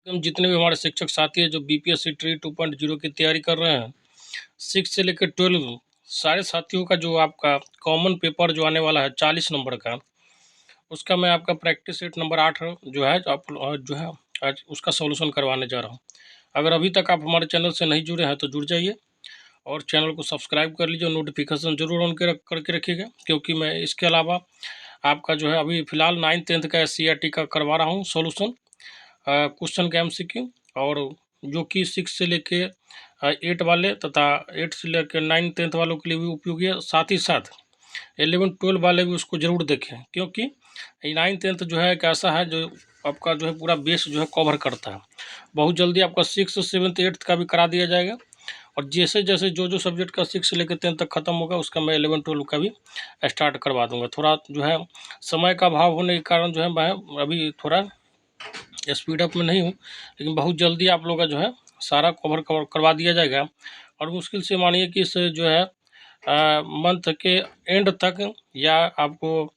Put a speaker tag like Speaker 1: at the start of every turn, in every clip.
Speaker 1: हम जितने भी हमारे शिक्षक साथी हैं जो बीपीएससी ट्री 2.0 की तैयारी कर रहे हैं, 6 से लेकर 12 सारे साथियों का जो आपका कॉमन पेपर जो आने वाला है 40 नंबर का, उसका मैं आपका प्रैक्टिस सेट नंबर 8 जो है जो है आज उसका सॉल्यूशन करवाने जा रहा हूँ। अगर अभी तक आप हमारे चैनल से नहीं जुड़े हैं तो जुड़ जाइए और चैनल को सब्सक्राइब कर लीजिए, नोटिफिकेशन जरूर ऑन करके रखिएगा, क्योंकि मैं इसके अलावा आपका जो है अभी फ़िलहाल 9th-10th का SCERT का करवा रहा हूँ सॉल्यूशन, क्वेश्चन का MCQ, और जो कि 6 से लेके 8 वाले तथा 8 से लेकर 9-10th वालों के लिए भी उपयोगी है। साथ ही साथ 11-12 वाले भी उसको ज़रूर देखें, क्योंकि 9-10th जो है एक ऐसा है जो आपका जो है पूरा बेस जो है कवर करता है। बहुत जल्दी आपका 6, 7, 8 का भी करा दिया जाएगा, और जैसे जैसे जो सब्जेक्ट का 6 से लेकर 10 तक ख़त्म होगा उसका मैं 11-12 का भी स्टार्ट करवा दूंगा। थोड़ा जो है समय का अभाव होने के कारण जो है मैं अभी थोड़ा स्पीड अप में नहीं हूँ, लेकिन बहुत जल्दी आप लोग का जो है सारा कवर करवा दिया जाएगा। और मुश्किल से मानिए कि इस जो है मंथ के एंड तक, या आपको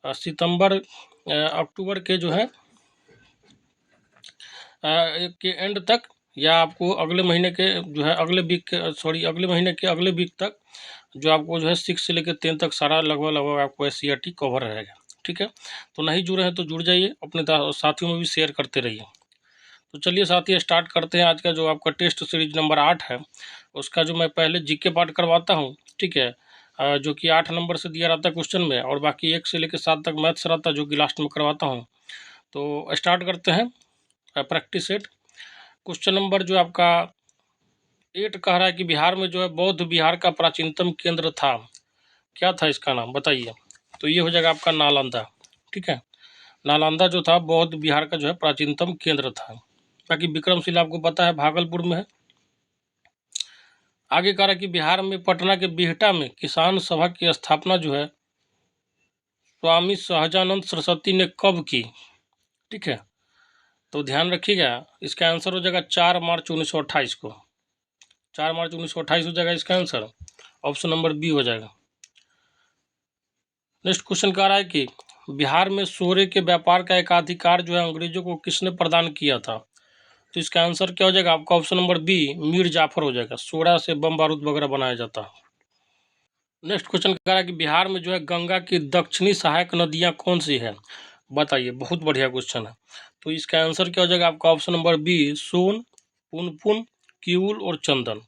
Speaker 1: सितंबर अक्टूबर के जो है के एंड तक, या आपको अगले महीने के जो है अगले महीने के अगले वीक तक जो आपको जो है 6 से लेकर 10 तक सारा लगभग आपको SCERT कवर रहेगा। ठीक है, तो नहीं जुड़े हैं तो जुड़ जाइए, अपने साथियों में भी शेयर करते रहिए। तो चलिए साथी स्टार्ट करते हैं आज का जो आपका टेस्ट सीरीज नंबर 8 है, उसका जो मैं पहले जीके पार्ट करवाता हूँ। ठीक है, जो कि 8 नंबर से दिया रहता है क्वेश्चन में, और बाकी 1 से लेकर 7 तक मैथ्स रहता है जो कि लास्ट में करवाता हूँ। तो स्टार्ट करते हैं प्रैक्टिस सेट। क्वेश्चन नंबर जो आपका 8 कह रहा है कि बिहार में जो है बौद्ध बिहार का प्राचीनतम केंद्र था, क्या था इसका नाम बताइए। तो ये हो जाएगा आपका नालंदा। ठीक है, नालंदा जो था बौद्ध बिहार का जो है प्राचीनतम केंद्र था। बाकी विक्रमशिला आपको पता है भागलपुर में है। आगे कह रहा है कि बिहार में पटना के बिहटा में किसान सभा की स्थापना जो है स्वामी सहजानंद सरस्वती ने कब की। ठीक है, तो ध्यान रखिएगा, इसका आंसर हो जाएगा 4 मार्च 1928 को। 4 मार्च 1928 हो जाएगा इसका आंसर, ऑप्शन नंबर बी हो जाएगा। नेक्स्ट क्वेश्चन कह रहा है कि बिहार में सोरे के व्यापार का एकाधिकार जो है अंग्रेजों को किसने प्रदान किया था। तो इसका आंसर क्या हो जाएगा आपका, option number B Mir Jafar हो जाएगा। सोरा से बम बारूद वगैरह बनाया जाता है। नेक्स्ट क्वेश्चन कह रहा है कि बिहार में जो है गंगा की दक्षिणी सहायक नदियां कौन सी है, बताइए। बहुत बढ़िया क्वेश्चन है। तो इसका आंसर क्या हो जाएगा आपका, ऑप्शन नंबर बी सोन, पुनपुन, किऊल और चंदन।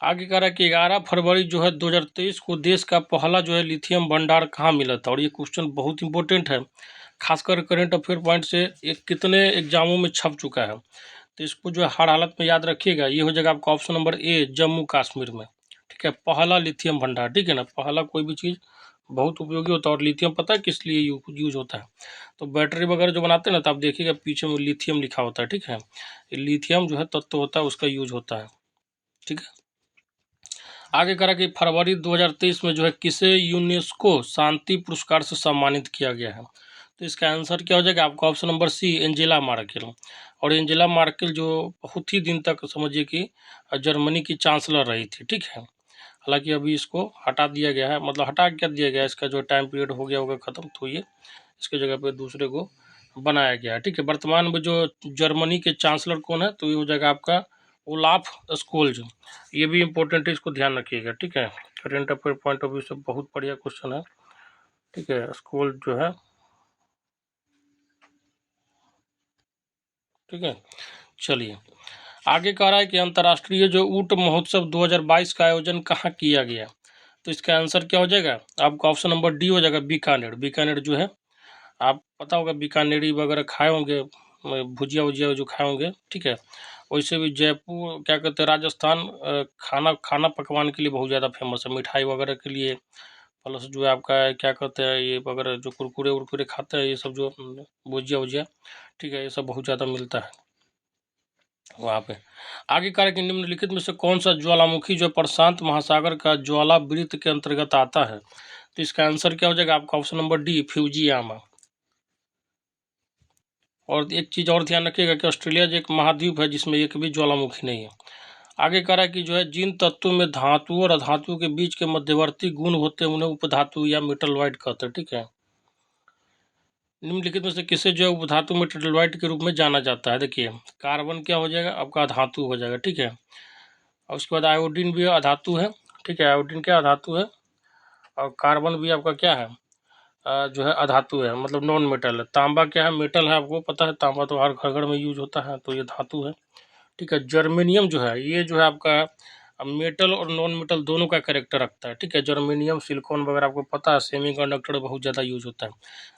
Speaker 1: आगे कह रहा है कि 11 फरवरी जो है 2023 को देश का पहला जो है लिथियम भंडार कहाँ मिला था। और ये क्वेश्चन बहुत इंपॉर्टेंट है, खासकर करंट अफेयर पॉइंट से एक कितने एग्जामों में छप चुका है, तो इसको जो है हर हालत में याद रखिएगा। ये हो जाएगा आपका ऑप्शन नंबर ए जम्मू कश्मीर में। ठीक है, पहला लिथियम भंडार। ठीक है ना, पहला कोई भी चीज़ बहुत उपयोगी होता है। और लिथियम पता है किस लिए यूज होता है, तो बैटरी वगैरह जो बनाते हैं ना, तो आप देखिएगा पीछे में लिथियम लिखा होता है। ठीक है, लिथियम जो है तत्व होता है उसका यूज होता है। ठीक है, आगे करा कि फरवरी 2023 में जो है किसे यूनेस्को शांति पुरस्कार से सम्मानित किया गया है। तो इसका आंसर क्या हो जाएगा आपका, option number C Angela Merkel. और एंजेला मार्केल जो बहुत ही दिन तक समझिए कि जर्मनी की चांसलर रही थी। ठीक है, हालांकि अभी इसको हटा दिया गया है, मतलब हटा क्या दिया गया है, इसका जो टाइम पीरियड हो गया होगा ख़त्म, तो ये इसके जगह पे दूसरे को बनाया गया है। ठीक है, वर्तमान में जो जर्मनी के चांसलर कौन है, तो ये हो जाएगा आपका ओलाफ स्कोल्ज। ये भी इम्पोर्टेंट है, इसको ध्यान रखिएगा। ठीक है, current affair point of view से बहुत बढ़िया क्वेश्चन है। ठीक है, स्कोल्ज जो है, ठीक है। चलिए आगे कह रहा है कि अंतर्राष्ट्रीय जो ऊंट महोत्सव 2022 का आयोजन कहाँ किया गया। तो इसका आंसर क्या हो जाएगा आपका, ऑप्शन नंबर डी हो जाएगा बीकानेर। बीकानेर जो है आप पता होगा, बीकानेरी वगैरह खाए होंगे, भुजिया वुजिया जो खाए होंगे। ठीक है, वैसे भी जयपुर क्या कहते हैं राजस्थान खाना खाना पकवान के लिए बहुत ज़्यादा फेमस है, मिठाई वगैरह के लिए। प्लस जो है आपका क्या कहते हैं ये वगैरह जो कुरकुरे उरकुरे खाते हैं, ये सब जो भुजिया वुजिया, ठीक है, ये सब बहुत ज़्यादा मिलता है वहाँ पे। आगे कहा कि निम्नलिखित में से कौन सा ज्वालामुखी जो प्रशांत महासागर का ज्वालावृत्त के अंतर्गत आता है। तो इसका आंसर क्या हो जाएगा आपका, ऑप्शन नंबर डी फ्यूजियामा। और एक चीज़ और ध्यान रखिएगा कि ऑस्ट्रेलिया जो एक महाद्वीप है जिसमें एक भी ज्वालामुखी नहीं है। आगे कह रहा है कि जो है जिन तत्वों में धातुओं और अधातुओं के बीच के मध्यवर्ती गुण होते हैं उन्हें उपधातु या मेटलॉइड कहते हैं। ठीक है, निम्नलिखित में से किसे जो है उपधातु मेटेलोइड के रूप में जाना जाता है? देखिए, कार्बन क्या हो जाएगा आपका? अधातु हो जाएगा, ठीक है। और उसके बाद आयोडीन भी अधातु है, ठीक है। आयोडीन क्या अधातु है, और कार्बन भी आपका क्या है? जो है अधातु है, मतलब नॉन मेटल है। तांबा क्या है? मेटल है, आपको पता है, तांबा तो हर घर घर में यूज होता है, तो ये धातु है, ठीक है। जर्मेनियम जो है, ये जो है आपका मेटल और नॉन मेटल दोनों का कैरेक्टर रखता है, ठीक है। जर्मेनियम, सिलिकॉन वगैरह आपको पता है, सेमीकंडक्टर बहुत ज़्यादा यूज होता है।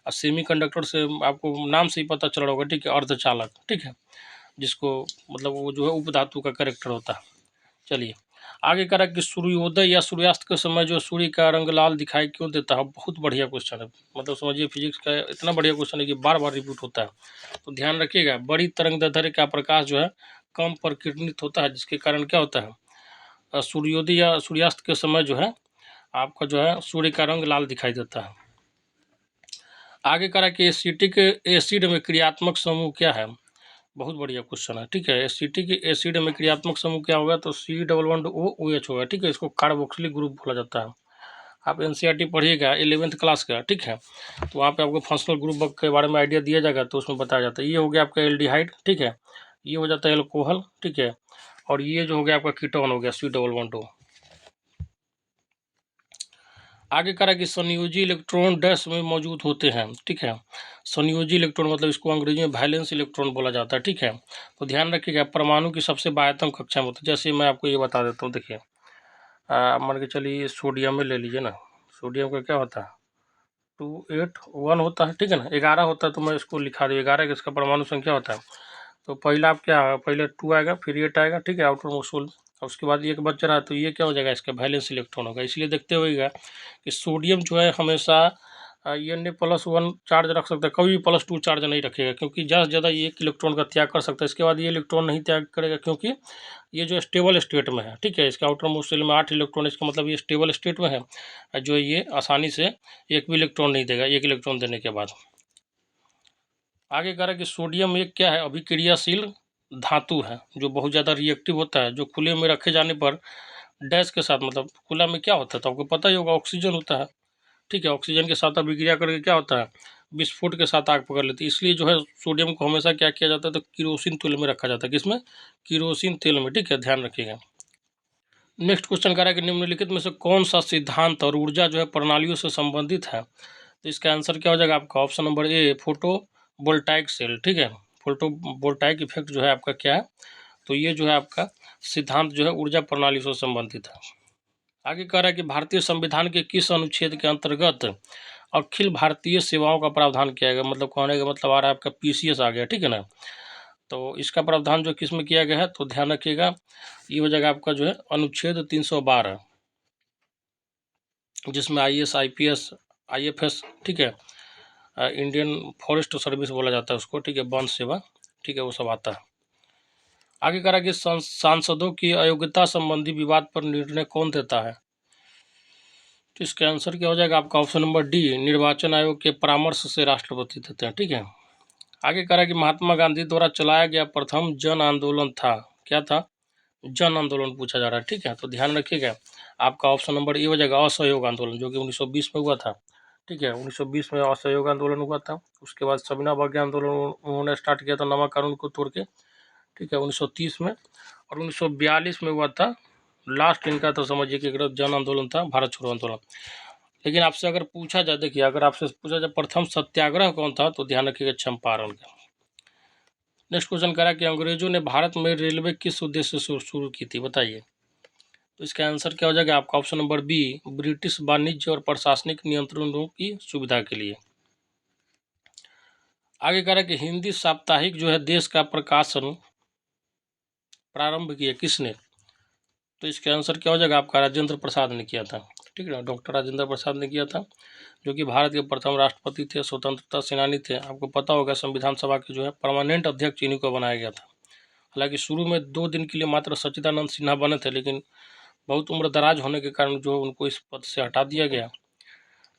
Speaker 1: और सेमीकंडक्टर से आपको नाम से ही पता चल रहा होगा, ठीक है, अर्धचालक, ठीक है, जिसको मतलब वो जो है उपधातु का कैरेक्टर होता है। चलिए आगे कह रहा है कि सूर्योदय या सूर्यास्त के समय जो सूर्य का रंग लाल दिखाई क्यों देता है? बहुत बढ़िया क्वेश्चन है, मतलब समझिए फिजिक्स का इतना बढ़िया क्वेश्चन है कि बार बार रिपीट होता है, तो ध्यान रखिएगा। बड़ी तरंग दैर्ध्य का प्रकाश जो है कम प्रकीर्णित होता है, जिसके कारण क्या होता है? सूर्योदय या सूर्यास्त के समय जो है आपका जो है सूर्य का रंग लाल दिखाई देता है। आगे कह रहा है कि एसिटिक एसिड में क्रियात्मक समूह क्या है? बहुत बढ़िया क्वेश्चन है, ठीक है। एसिटिक एसिड में क्रियात्मक समूह क्या होगा? तो C++OH होगा, ठीक है। इसको कार्बोक्सिलिक ग्रुप बोला जाता है। आप एनसीईआरटी पढ़िएगा 11th क्लास का, ठीक है, तो वहाँ पे आपको फंक्शनल ग्रुप के बारे में आइडिया दिया जाएगा, तो उसमें बताया जाता है। ये हो गया आपका एल्डिहाइड, ठीक है, ये हो जाता है एल्कोहल, ठीक है, और ये जो हो गया आपका कीटोन हो गया C++O। आगे कह रहा है कि संयोजी इलेक्ट्रॉन डैश में मौजूद होते हैं, ठीक है। संयोजी इलेक्ट्रॉन मतलब इसको अंग्रेजी में वैलेंस इलेक्ट्रॉन बोला जाता है, ठीक है। तो ध्यान रखिएगा, परमाणु की सबसे बाह्यतम कक्षा में होता है। जैसे मैं आपको ये बता देता हूँ, देखिए मान के चलिए सोडियम में ले लीजिए ना, सोडियम का क्या होता है? 281 होता है, ठीक है ना। 11 होता है, तो मैं इसको लिखा दूँ 11 का इसका परमाणु संख्या होता है। तो पहला आप क्या है, पहले 2 आएगा, फिर 8 आएगा, ठीक है, आउटर मोस्ट शेल, और उसके बाद एक बच रहा है, तो ये क्या हो जाएगा? इसका वैलेंस इलेक्ट्रॉन होगा। इसलिए देखते होइएगा कि सोडियम जो है हमेशा Na+1 चार्ज रख सकता है, कभी भी +2 चार्ज नहीं रखेगा, क्योंकि ज़्यादा से ज़्यादा ये 1 इलेक्ट्रॉन का त्याग कर सकता है। इसके बाद ये इलेक्ट्रॉन नहीं त्याग करेगा, क्योंकि ये जो स्टेबल स्टेट में है, ठीक है। इसका आउटर मोस्ट शेल में 8 इलेक्ट्रॉन, इसका मतलब ये स्टेबल स्टेट में है, जो ये आसानी से एक भी इलेक्ट्रॉन नहीं देगा, 1 इलेक्ट्रॉन देने के बाद। आगे कह रहा है कि सोडियम एक क्या है? अभिक्रियाशील धातु है, जो बहुत ज़्यादा रिएक्टिव होता है, जो खुले में रखे जाने पर डैश के साथ, मतलब खुला में क्या होता है, तो आपको पता ही होगा, ऑक्सीजन होता है, ठीक है। ऑक्सीजन के साथ अभिक्रिया करके क्या होता है? विस्फोट के साथ आग पकड़ लेती है। इसलिए जो है सोडियम को हमेशा क्या किया जाता है? तो किरोसिन तेल में रखा जाता है। किसमें? किरोसिन तेल में, ठीक है, ध्यान रखिएगा। नेक्स्ट क्वेश्चन कह रहा है कि निम्नलिखित में से कौन सा सिद्धांत और ऊर्जा जो है प्रणालियों से संबंधित है? तो इसका आंसर क्या हो जाएगा आपका? Option number A, photovoltaic cell, ठीक है। फोटो वोल्टाइक इफेक्ट जो है आपका क्या है? तो ये जो है आपका सिद्धांत जो है ऊर्जा प्रणाली से संबंधित है। आगे कह रहा है कि भारतीय संविधान के किस अनुच्छेद के अंतर्गत अखिल भारतीय सेवाओं का प्रावधान किया गया? मतलब कहने का मतलब आ रहा है आपका PCS आ गया, ठीक है ना। तो इसका प्रावधान जो किस में किया गया है? तो ध्यान रखिएगा, ये हो जाएगा आपका जो है अनुच्छेद 312, जिसमें IAS IPS IFS, ठीक है, इंडियन फॉरेस्ट सर्विस बोला जाता है उसको, ठीक है, वन सेवा, ठीक है, वो सब आता है। आगे कह रहा है कि सांसदों की अयोग्यता संबंधी विवाद पर निर्णय कौन देता है? तो इसका आंसर क्या हो जाएगा आपका? ऑप्शन नंबर डी, निर्वाचन आयोग के परामर्श से राष्ट्रपति देते हैं, ठीक है। आगे कह रहा है कि महात्मा गांधी द्वारा चलाया गया प्रथम जन आंदोलन था, क्या था? जन आंदोलन पूछा जा रहा है, ठीक है। तो ध्यान रखिएगा, आपका ऑप्शन नंबर ए हो जाएगा असहयोग आंदोलन, जो कि 1920 में हुआ था, ठीक है। 1920 में असहयोग आंदोलन हुआ था। उसके बाद सविनय अवज्ञा आंदोलन उन्होंने स्टार्ट किया था नमक कानून को तोड़ के, ठीक है, 1930 में। और 1942 में हुआ था लास्ट इनका, तो समझिए कि एक जन आंदोलन था, भारत छोड़ो आंदोलन। लेकिन आपसे अगर पूछा जाए, देखिए अगर आपसे पूछा जाए प्रथम सत्याग्रह कौन था, तो ध्यान रखिएगा चंपारण का। नेक्स्ट क्वेश्चन करा कि अंग्रेजों ने भारत में रेलवे किस उद्देश्य से शुरू की थी, बताइए। तो इसका आंसर क्या हो जाएगा आपका? ऑप्शन नंबर बी, ब्रिटिश वाणिज्य और प्रशासनिक नियंत्रणों की सुविधा के लिए। आगे कह रहा है कि हिंदी साप्ताहिक जो है देश का प्रकाशन प्रारंभ किया किसने? तो इसका आंसर क्या हो जाएगा आपका? राजेंद्र प्रसाद ने किया था, ठीक है ना, डॉक्टर राजेंद्र प्रसाद ने किया था, जो कि भारत के प्रथम राष्ट्रपति थे, स्वतंत्रता सेनानी थे। आपको पता होगा संविधान सभा के जो है परमानेंट अध्यक्ष इन्हीं को बनाया गया था। हालांकि शुरू में 2 दिन के लिए मात्र सच्चिदानंद सिन्हा बने थे, लेकिन बहुत उम्र दराज होने के कारण जो उनको इस पद से हटा दिया गया।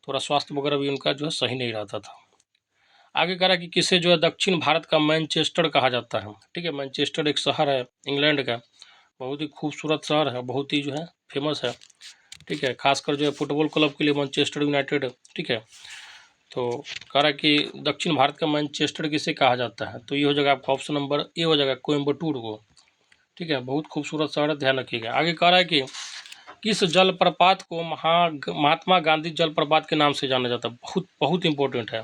Speaker 1: थोड़ा स्वास्थ्य वगैरह भी उनका जो है सही नहीं रहता था। आगे कह रहा कि किसे जो है दक्षिण भारत का मैनचेस्टर कहा जाता है, ठीक है। मैनचेस्टर एक शहर है इंग्लैंड का, बहुत ही खूबसूरत शहर है, बहुत ही जो है फेमस है, ठीक है। खासकर जो है फुटबॉल क्लब के लिए मैनचेस्टर यूनाइटेड, ठीक है। तो कह रहा है कि दक्षिण भारत का मैनचेस्टर किसे कहा जाता है, तो ये हो जाएगा आपका ऑप्शन नंबर ए हो जाएगा, कोयम्बटूर को। ठीक है, बहुत खूबसूरत शहर है, ध्यान रखिएगा। आगे कह रहा है कि किस जलप्रपात को महात्मा गांधी जलप्रपात के नाम से जाना जाता है। बहुत बहुत इंपॉर्टेंट है,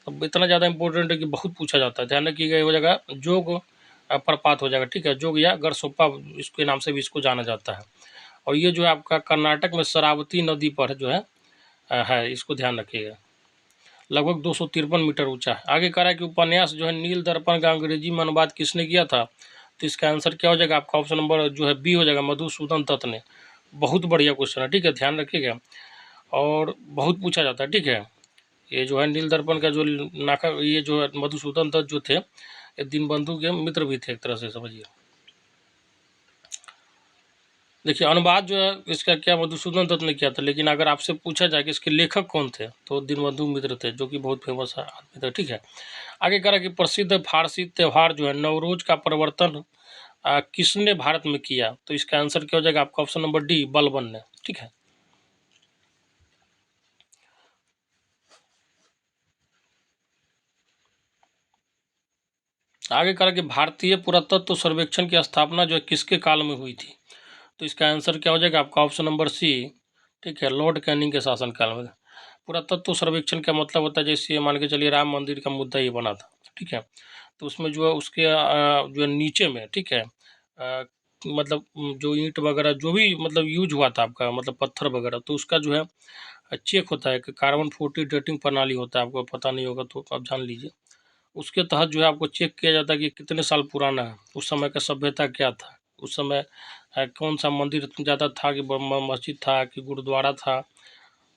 Speaker 1: अब इतना ज़्यादा इंपॉर्टेंट है कि बहुत पूछा जाता है। ध्यान रखिएगा, ये हो जाएगा जोग प्रपात हो जाएगा। ठीक है, जोग या गरसोप्पा इसके नाम से भी इसको जाना जाता है। और ये जो है आपका कर्नाटक में शरावती नदी पर जो है, इसको ध्यान रखिएगा। लगभग 253 मीटर ऊंचा है। आगे कह रहा है कि उपन्यास जो है नील दर्पण का अंग्रेजी में अनुवाद किसने किया था, तो इसका आंसर क्या हो जाएगा आपका ऑप्शन नंबर जो है बी हो जाएगा, मधुसूदन दत्त ने। बहुत बढ़िया क्वेश्चन है, ठीक है, ध्यान रखिएगा और बहुत पूछा जाता है। ठीक है, ये जो है नील दर्पण का जो नाका, ये जो है मधुसूदन दत्त जो थे, ये दीनबंधु के मित्र भी थे एक तरह से, समझिए। देखिए अनुवाद जो है इसका क्या मधुसूदन दत्त ने किया था, लेकिन अगर आपसे पूछा जाए कि इसके लेखक कौन थे, तो दीनबंधु मित्र थे, जो कि बहुत फेमस आदमी थे। ठीक है, आगे कह रहा है कि प्रसिद्ध फारसी त्यौहार जो है नवरोज का प्रवर्तन किसने भारत में किया, तो इसका आंसर क्या हो जाएगा आपका ऑप्शन नंबर डी, बलबन ने। ठीक है, आगे कह रहा है कि भारतीय पुरातत्व सर्वेक्षण की स्थापना जो है किसके काल में हुई थी, तो इसका आंसर क्या हो जाएगा आपका ऑप्शन नंबर सी। ठीक है, लॉर्ड कैनिंग के शासनकाल में। पुरातत्व सर्वेक्षण का मतलब होता है, जैसे मान के चलिए राम मंदिर का मुद्दा ये बना था। ठीक है, तो उसमें जो है उसके जो है नीचे में, ठीक है, मतलब जो ईंट वगैरह जो भी मतलब यूज हुआ था आपका, मतलब पत्थर वगैरह, तो उसका जो है चेक होता है कि कार्बन 40 डेटिंग प्रणाली होता है, आपको पता नहीं होगा तो आप जान लीजिए। उसके तहत जो है आपको चेक किया जाता है कि कितने साल पुराना है, उस समय का सभ्यता क्या था, उस समय कौन सा मंदिर ज़्यादा था कि मस्जिद था कि गुरुद्वारा था,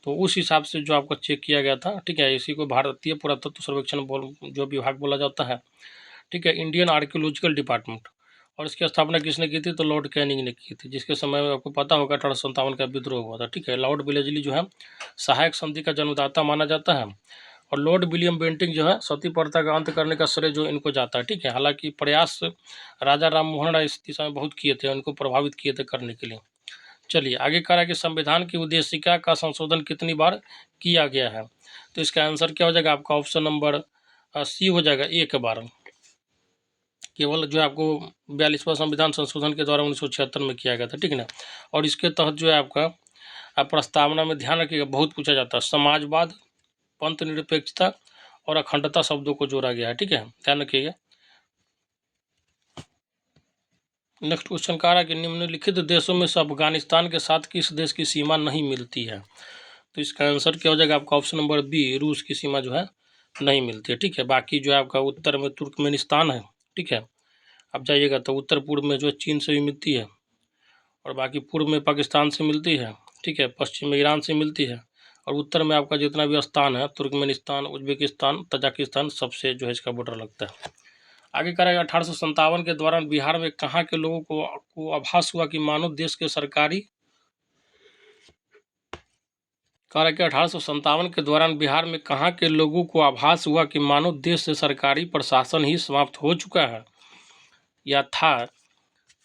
Speaker 1: तो उस हिसाब से जो आपको चेक किया गया था। ठीक है, इसी को भारतीय पुरातत्व सर्वेक्षण जो विभाग बोला जाता है। ठीक है, इंडियन आर्कियोलॉजिकल डिपार्टमेंट। और इसकी स्थापना किसने की थी, तो लॉर्ड कैनिंग ने की थी, जिसके समय में आपको पता होगा 1857 का विद्रोह हुआ था। ठीक है, लॉर्ड विलेजली जो है सहायक संधि का जन्मदाता माना जाता है। और लॉर्ड विलियम बेंटिंग जो है सती प्रथा का अंत करने का श्रेय जो इनको जाता है। ठीक है, हालांकि प्रयास राजा राम मोहन राय इस दिशा में बहुत किए थे, उनको प्रभावित किए थे करने के लिए। चलिए आगे कह रहा है कि संविधान की उद्देशिका का संशोधन कितनी बार किया गया है, तो इसका आंसर क्या हो जाएगा आपका ऑप्शन नंबर सी हो जाएगा, एक बार। केवल जो है आपको 42वां संविधान संशोधन के द्वारा 1976 में किया गया था। ठीक है ना, और इसके तहत जो है आपका प्रस्तावना में ध्यान रखिएगा बहुत पूछा जाता है, समाजवाद, पंथ निरपेक्षता और अखंडता शब्दों को जोड़ा गया है। ठीक है, ध्यान रखिएगा। नेक्स्ट क्वेश्चन कह रहा है कि निम्नलिखित देशों में से अफगानिस्तान के साथ किस देश की सीमा नहीं मिलती है, तो इसका आंसर क्या हो जाएगा आपका ऑप्शन नंबर बी, रूस की सीमा जो है नहीं मिलती है। ठीक है, बाकी जो है आपका उत्तर में तुर्कमेनिस्तान है। ठीक है, अब जाइएगा तो उत्तर पूर्व में जो है चीन से भी मिलती है, और बाकी पूर्व में पाकिस्तान से मिलती है। ठीक है, पश्चिम में ईरान से मिलती है, और उत्तर में आपका जितना भी स्थान है तुर्कमेनिस्तान, उज्बेकिस्तान, तजाकिस्तान, सबसे जो है इसका बॉर्डर लगता है। आगे करेगा 1857 के दौरान बिहार में कहाँ के लोगों को आभास हुआ कि मानो देश के सरकारी, कह रहा है कि 1857 के दौरान बिहार में कहाँ के लोगों को आभास हुआ कि मानो देश से सरकारी प्रशासन ही समाप्त हो चुका है या था,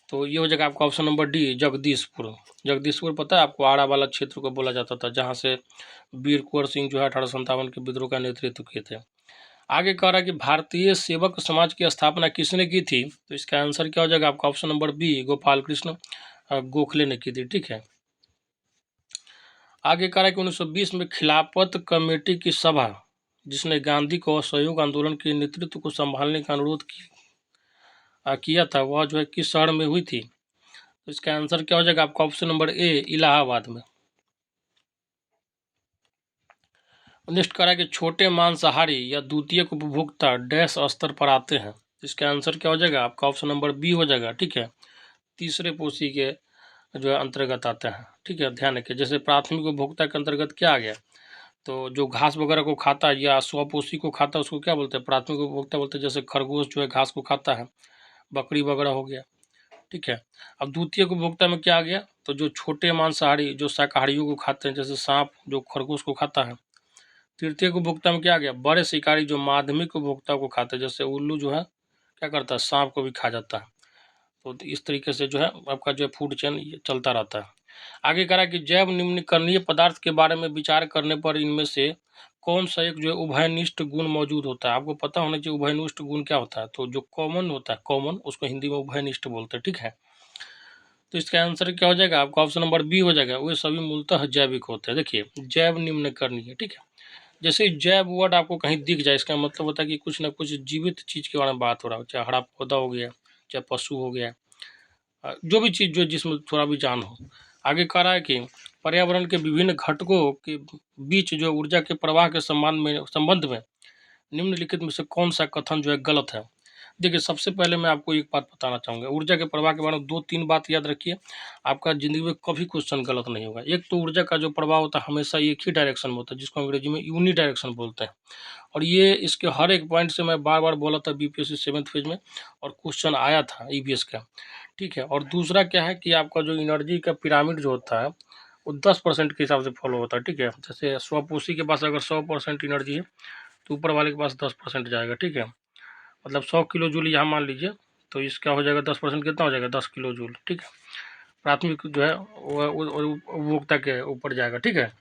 Speaker 1: तो ये हो जाएगा आपका option number D, Jagdishpur. Jagdishpur पता है आपको, आड़ा वाला क्षेत्र को बोला जाता था, जहाँ से वीर कुंवर सिंह जो है 1857 के विद्रोह का नेतृत्व किए थे। आगे कह रहा है कि भारतीय सेवक समाज की स्थापना किसने की थी, तो इसका आंसर क्या हो जाएगा आपका option number B, Gopal Krishna Gokhale ने की थी। ठीक है, आगे कह रहा है कि 1920 में खिलाफत कमेटी की सभा, जिसने गांधी को असहयोग आंदोलन के नेतृत्व को संभालने का अनुरोध किया था, वह जो है किस शहर में हुई थी, तो इसका आंसर क्या हो जाएगा आपका ऑप्शन नंबर ए, इलाहाबाद में। नेक्स्ट कह रहा है कि छोटे मांसाहारी या द्वितीयक उपभोक्ता डैश स्तर पर आते हैं, इसका आंसर क्या हो जाएगा आपका ऑप्शन नंबर बी हो जाएगा। ठीक है, तीसरे पोषी के जो है अंतर्गत आते हैं। ठीक है, ध्यान रखिए, जैसे प्राथमिक उपभोक्ता के अंतर्गत क्या आ गया, तो जो घास वगैरह को खाता है या स्वपोषी को खाता है उसको क्या बोलते हैं, प्राथमिक उपभोक्ता बोलते हैं। जैसे खरगोश जो है घास को खाता है, बकरी वगैरह हो गया। ठीक है, अब द्वितीय उपभोक्ता में क्या आ गया, तो जो छोटे मांसाहारी जो शाकाहारियों को खाते हैं, जैसे सांप जो खरगोश को खाता है। तृतीय उपभोक्ता में क्या आ गया, बड़े शिकारी जो माध्यमिक उपभोक्ता को खाते हैं, जैसे उल्लू जो है क्या करता है, सांप को भी खा जाता है। तो इस तरीके से जो है आपका जो है फूड चेन ये चलता रहता है। आगे कह रहा है कि जैव निम्नकरणीय पदार्थ के बारे में विचार करने पर इनमें से कौन सा एक जो है उभयनिष्ठ गुण मौजूद होता है? आपको पता होना चाहिए उभयनिष्ठ गुण क्या होता है। तो जो कॉमन होता है, कॉमन, उसको हिंदी में उभयनिष्ठ बोलते हैं, ठीक है। तो इसका आंसर क्या हो जाएगा आपका? ऑप्शन नंबर बी हो जाएगा। वे सभी मूलतः जैविक होते हैं। देखिए, जैव निम्नकरणीय, ठीक है। जैसे ही जैव वर्ड आपको कहीं दिख जाए, इसका मतलब होता है कि कुछ ना कुछ जीवित चीज के बारे में बात हो रहा हो, चाहे हरा पौधा हो गया, चाहे पशु हो गया, जो भी चीज जो जिसमें थोड़ा भी जान हो। आगे कह रहा है कि पर्यावरण के विभिन्न घटकों के बीच जो ऊर्जा के प्रवाह के संबंध में निम्नलिखित में से कौन सा कथन जो है गलत है? देखिए, सबसे पहले मैं आपको एक बात बताना चाहूँगा, ऊर्जा के प्रवाह के बारे में 2-3 बात याद रखिए। आपका ज़िंदगी में कभी क्वेश्चन गलत नहीं होगा। एक तो ऊर्जा का जो प्रवाह होता है हमेशा एक ही डायरेक्शन में होता है, जिसको अंग्रेजी में यूनि डायरेक्शन बोलते हैं। और ये इसके हर एक पॉइंट से मैं बार-बार बोला था बीपीएससी 7th फेज में, और क्वेश्चन आया था ईवीएस का, ठीक है। और दूसरा क्या है कि आपका जो एनर्जी का पिरामिड जो होता है, वो 10% के हिसाब से फॉलो होता है, ठीक है। जैसे स्वपोषी के पास अगर 100% एनर्जी है, तो ऊपर वाले के पास 10% जाएगा, ठीक है। मतलब 100 किलो जूल यहाँ मान लीजिए, तो इसका हो जाएगा 10% कितना हो जाएगा? 10 किलो जूल, ठीक है। प्राथमिक जो है वो उपभोक्ता के ऊपर जाएगा, ठीक है।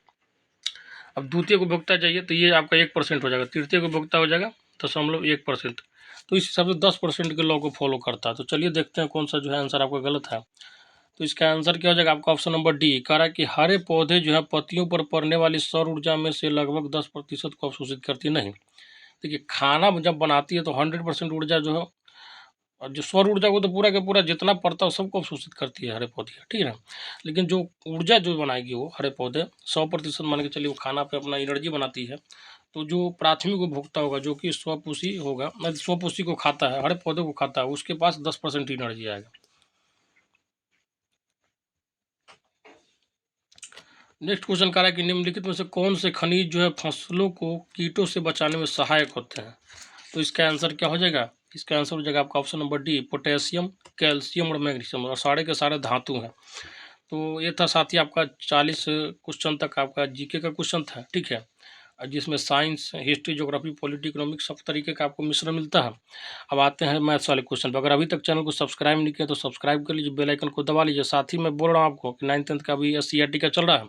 Speaker 1: अब द्वितीय उपभोक्ता चाहिए तो ये आपका 1% हो जाएगा, तृतीय उपभोक्ता हो जाएगा 0.1%। तो इस हिसाब से 10% के लॉ को फॉलो करता है। तो चलिए देखते हैं कौन सा जो है आंसर आपका गलत है। तो इसका आंसर क्या हो जाएगा आपका? ऑप्शन नंबर डी कह रहा है कि हरे पौधे जो है पत्तियों पर पड़ने वाली सौर ऊर्जा में से लगभग 10% को अवशोषित करती नहीं। देखिए, खाना जब बनाती है तो 100% ऊर्जा जो है, और जो सौर ऊर्जा को तो पूरा का पूरा जितना पड़ता है सबको अवशोषित करती है हरे पौधे, ठीक है ना। लेकिन जो ऊर्जा जो बनाएगी वो हरे पौधे 100% मान के चलिए वो खाना पे अपना एनर्जी बनाती है। तो जो प्राथमिक उपभोक्ता होगा जो कि स्वपोषी होगा, मतलब स्वपोषी को खाता है, हरे पौधे को खाता है, उसके पास 10% एनर्जी आएगा। नेक्स्ट क्वेश्चन कह रहा है कि निम्नलिखित में से कौन से खनिज जो है फसलों को कीटों से बचाने में सहायक होते हैं? तो इसका आंसर क्या हो जाएगा? इसका आंसर हो जाएगा आपका option number D, potassium, calcium और मैग्नीशियम, और सारे के सारे धातु हैं। तो ये था साथी आपका 40 क्वेश्चन तक आपका जीके का क्वेश्चन था, ठीक है। जिसमें science, history, geography, polity, economics सब तरीके का आपको मिश्रण मिलता है। अब आते हैं मैथ्स वाले क्वेश्चन पर। अगर अभी तक चैनल को सब्सक्राइब नहीं किया तो सब्सक्राइब कर लीजिए, बेल आइकन को दबा लीजिए। साथ ही मैं बोल रहा हूँ आपको कि 9th-10th का भी एससीईआरटी का चल रहा है,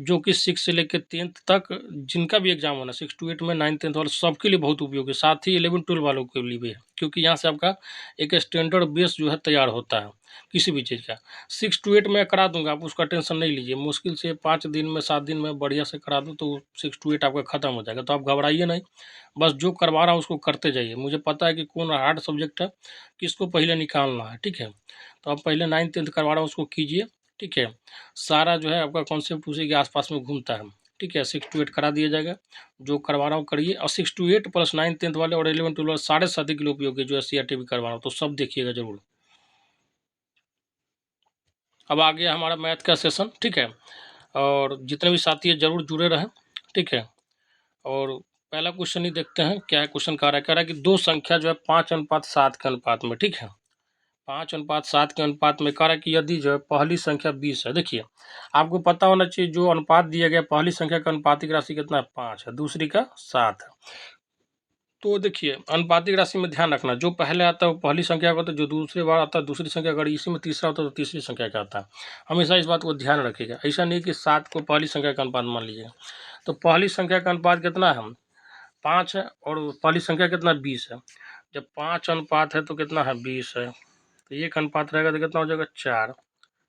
Speaker 1: जो कि 6 से लेकर 10th तक जिनका भी एग्जाम होना 6 to 8 में 9th-10th वाले सबके लिए बहुत उपयोगी है। साथ ही 11-12 वालों के लिए भी है, क्योंकि यहाँ से आपका एक स्टैंडर्ड बेस जो है तैयार होता है किसी भी चीज़ का। 6 to 8 मैं करा दूंगा, आप उसका टेंशन नहीं लीजिए। मुश्किल से 5 दिन में 7 दिन में बढ़िया से करा दूँ तो 6 to 8 आपका ख़त्म हो जाएगा। तो आप घबराइए नहीं, बस जो करवा रहा हूँ उसको करते जाइए। मुझे पता है कि कौन हार्ड सब्जेक्ट है, किसको पहले निकालना है, ठीक है। तो आप पहले 9th-10th करवा रहा हूँ उसको कीजिए, ठीक है। सारा जो है आपका कॉन्सेप्ट उसी के आसपास में घूमता है, ठीक है। 6 to 8 करा दिया जाएगा, जो करवा रहा हूँ करिए। और 6 to 8 प्लस 9th-10th वाले और 11-12 वाले सारे साथी के लिए उपयोगी, जो एससीईआरटी भी करवा रहा हूँ, तो सब देखिएगा जरूर। अब आ गया हमारा मैथ का सेशन, ठीक है। और जितने भी साथी हैं जरूर जुड़े रहें, ठीक है। और पहला क्वेश्चन ही देखते हैं क्या है। क्वेश्चन कह रहा है कि दो संख्या जो है 5:7 के अनुपात में, ठीक है। 5:7 के अनुपात में कह रहा है कि यदि जो है पहली संख्या 20 है। देखिए, आपको पता होना चाहिए जो अनुपात दिया गया पहली संख्या का अनुपातिक राशि कितना है? 5 है, दूसरी का 7 है। तो देखिए, अनुपातिक राशि में ध्यान रखना, जो पहले आता है वो पहली संख्या का होता है, जो दूसरी बार आता है दूसरी संख्या, अगर इसी में तीसरा होता है तो तीसरी संख्या का आता है। हमेशा इस बात को ध्यान रखिएगा। ऐसा नहीं कि 7 को पहली संख्या का अनुपात मान लीजिएगा। तो पहली संख्या का अनुपात कितना है? 5 है, और पहली संख्या कितना? 20 है। जब 5 अनुपात है तो कितना है? 20 है। तो एक अनुपात रहेगा तो कितना हो जाएगा? 4,